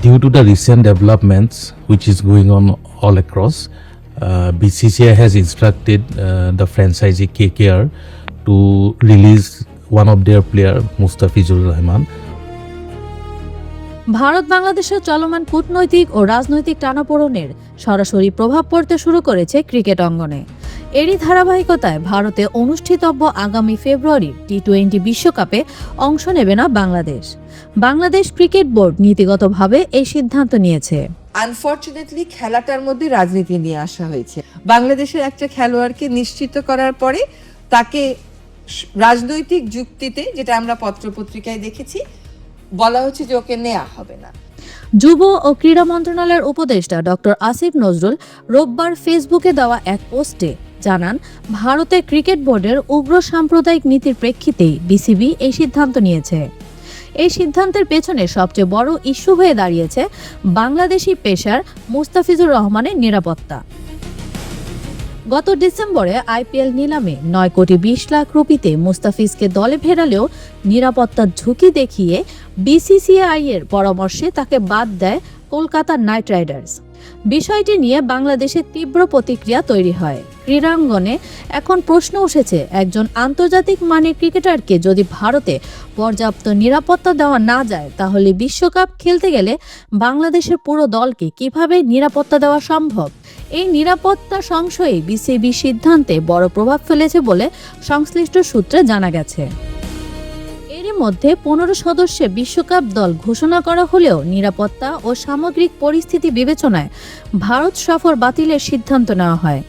due to the recent developments which is going on all across, BCCI has instructed the franchisee KKR to release one of their player, Mustafizur Rahman. Bharat বাংলাদেশের চলমান কূটনৈতিক ও রাজনৈতিক টানাপোড়েনের সরাসরি প্রভাব পড়তে শুরু করেছে ক্রিকেট অঙ্গনে। এরই ধারাবাহিকতায় ভারতে অনুষ্ঠিতব্য আগামী ফেব্রুয়ারি টি-20 বিশ্বকাপে অংশ নেবে না বাংলাদেশ। বাংলাদেশ ক্রিকেট বোর্ড নীতিগতভাবে এই সিদ্ধান্ত নিয়েছে। আনফরচুনেটলি খেলাটার মধ্যে রাজনীতি নিয়ে আসা হয়েছে। বাংলাদেশের একটা খেলোয়াড়কে নিশ্চিত করার পরে তাকে রাজনৈতিক যুক্তিতে, যেটা আমরা পত্রপত্রিকায় দেখেছি, বলা হচ্ছে যে ওকে নেওয়া হবে না। যুব ও ক্রীড়া মন্ত্রণালয়ের উপদেষ্টা ডক্টর আসিফ নজরুল রোববার ফেসবুকে দেওয়া এক পোস্টে জানান, ভারতের ক্রিকেট বোর্ডের উগ্র সাম্প্রদায়িক নীতির প্রেক্ষিতেই বিসিবি এই সিদ্ধান্ত নিয়েছে। এই সিদ্ধান্তের পেছনে সবচেয়ে বড় ইস্যু হয়ে দাঁড়িয়েছে বাংলাদেশি পেসার মুস্তাফিজুর রহমানের নিরাপত্তা। গত ডিসেম্বরে আইপিএল নিলামে 9 কোটি 20 লাখ রুপিতে মুস্তাফিজকে দলে ফেরালেও নিরাপত্তার ঝুঁকি দেখিয়ে বিসিসিআই এর পরামর্শে তাকে বাদ দেয় কলকাতা নাইট রাইডার্স। বিষয়টি নিয়ে বাংলাদেশে তীব্র প্রতিক্রিয়া তৈরি হয়। ক্রীড়াঙ্গনে এখন প্রশ্ন উঠেছে, একজন আন্তর্জাতিক মানের ক্রিকেটারকে যদি ভারতে পর্যাপ্ত নিরাপত্তা দেওয়া না যায়, তাহলে বিশ্বকাপ খেলতে গেলে বাংলাদেশের পুরো দলকে কিভাবে নিরাপত্তা দেওয়া সম্ভব? এই নিরাপত্তা সংশয়ে বিসিবি সিদ্ধান্তে বড় প্রভাব ফেলেছে বলে সংশ্লিষ্ট সূত্রে জানা গেছে। এরই মধ্যে 15 সদস্যের বিশ্বকাপ দল ঘোষণা করা হলেও নিরাপত্তা ও সামগ্রিক পরিস্থিতি বিবেচনায় ভারত সফর বাতিলের সিদ্ধান্ত নেওয়া হয়।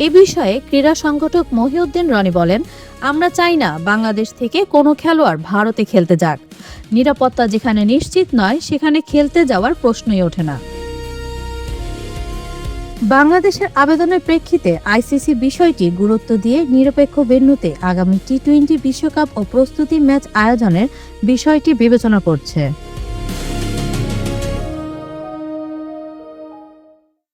এ বিষয়ে ক্রীড়া সংগঠক মহিউদ্দিন রনি বলেন, আমরা চাই না বাংলাদেশ থেকে কোনো খেলোয়াড় ভারতে খেলতে যাক। নিরাপত্তা যেখানে নিশ্চিত নয়, সেখানে খেলতে যাওয়ার প্রশ্নই ওঠে না। বাংলাদেশের আবেদনের প্রেক্ষিতে আইসিসি বিষয়টি গুরুত্ব দিয়ে নিরপেক্ষ ভেন্যুতে আগামী টি-20 বিশ্বকাপ ও প্রস্তুতি ম্যাচ আয়োজনের বিষয়টি বিবেচনা করছে।